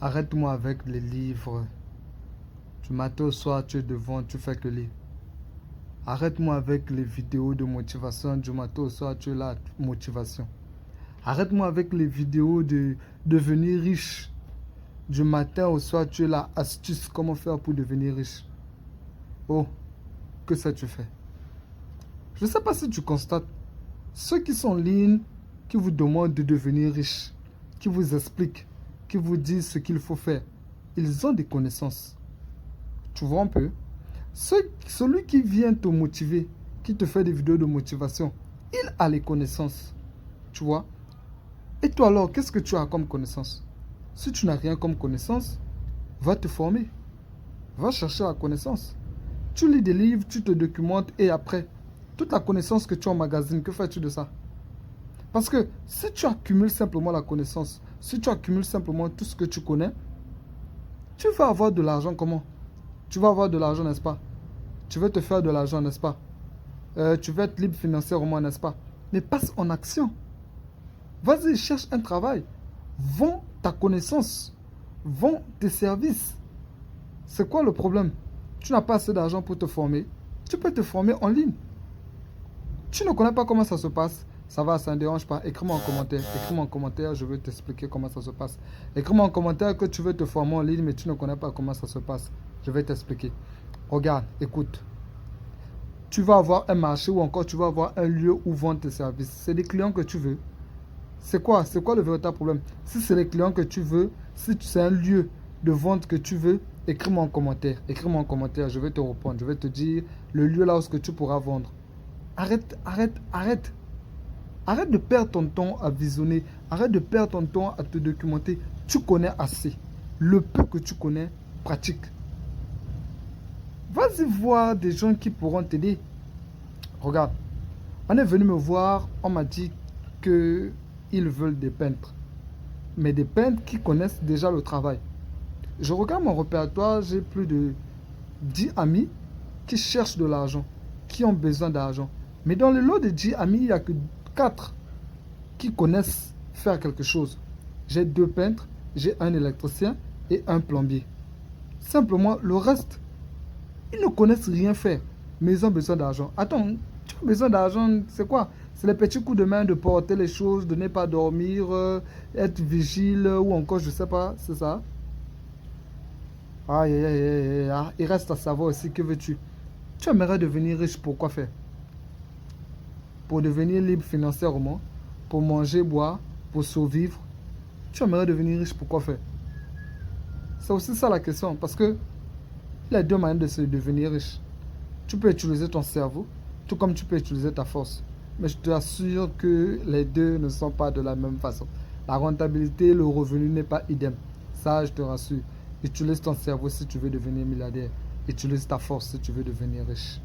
Arrête-moi avec les livres. Du matin au soir, tu es devant, tu fais que lire. Arrête-moi avec les vidéos de motivation. Du matin au soir, tu es là, motivation. Arrête-moi avec les vidéos de devenir riche. Du matin au soir, tu es là, astuce, comment faire pour devenir riche. Oh, que ça tu fais? Je ne sais pas si tu constates, ceux qui sont en ligne, qui vous demandent de devenir riche, qui vous expliquent, qui vous disent ce qu'il faut faire, ils ont des connaissances. Tu vois un peu? Celui qui vient te motiver, qui te fait des vidéos de motivation, il a les connaissances. Tu vois? Et toi alors, qu'est-ce que tu as comme connaissance? Si tu n'as rien comme connaissance, va te former. Va chercher la connaissance. Tu lis des livres, tu te documentes et après, toute la connaissance que tu emmagasines, que fais-tu de ça? Parce que si tu accumules simplement la connaissance, si tu accumules simplement tout ce que tu connais, tu vas avoir de l'argent comment? Tu vas avoir de l'argent, n'est-ce pas? Tu veux te faire de l'argent, n'est-ce pas? Tu veux être libre financièrement, n'est-ce pas? Mais passe en action. Vas-y, cherche un travail. Vends ta connaissance. Vends tes services. C'est quoi le problème? Tu n'as pas assez d'argent pour te former. Tu peux te former en ligne. Tu ne connais pas comment ça se passe. Ça va, ça ne dérange pas. Écris-moi en commentaire. Écris-moi en commentaire, je vais t'expliquer comment ça se passe. Écris-moi en commentaire que tu veux te former en ligne, mais tu ne connais pas comment ça se passe. Je vais t'expliquer. Regarde, écoute. Tu vas avoir un marché ou encore tu vas avoir un lieu où vendre tes services. C'est des clients que tu veux. C'est quoi? C'est quoi le véritable problème? Si c'est les clients que tu veux, si c'est un lieu de vente que tu veux, écris-moi en commentaire. Écris-moi en commentaire, je vais te répondre. Je vais te dire le lieu là où tu pourras vendre. Arrête, arrête, arrête. Arrête de perdre ton temps à visionner. Arrête de perdre ton temps à te documenter. Tu connais assez. Le peu que tu connais, pratique. Vas-y voir des gens qui pourront t'aider. Regarde, on est venu me voir, on m'a dit qu'ils veulent des peintres. Mais des peintres qui connaissent déjà le travail. Je regarde mon répertoire, j'ai plus de 10 amis qui cherchent de l'argent, qui ont besoin d'argent. Mais dans le lot de 10 amis, il n'y a que 4 qui connaissent faire quelque chose. J'ai 2 peintres, j'ai un électricien et un plombier. Simplement, le reste, ils ne connaissent rien faire, mais ils ont besoin d'argent. Attends, tu as besoin d'argent, c'est quoi? C'est les petits coups de main de porter les choses, de ne pas dormir, être vigile ou encore, je ne sais pas, c'est ça? Aïe, aïe, aïe, aïe, aïe. Il reste à savoir aussi, que veux-tu? Tu aimerais devenir riche, pour quoi faire? Pour devenir libre financièrement, pour manger, boire, pour survivre. Tu aimerais devenir riche, pour quoi faire? C'est aussi ça la question, parce que il y a deux manières de se devenir riche. Tu peux utiliser ton cerveau, tout comme tu peux utiliser ta force. Mais je t'assure que les deux ne sont pas de la même façon. La rentabilité, le revenu n'est pas idem. Ça, je te rassure. Utilise ton cerveau si tu veux devenir milliardaire. Utilise ta force si tu veux devenir riche.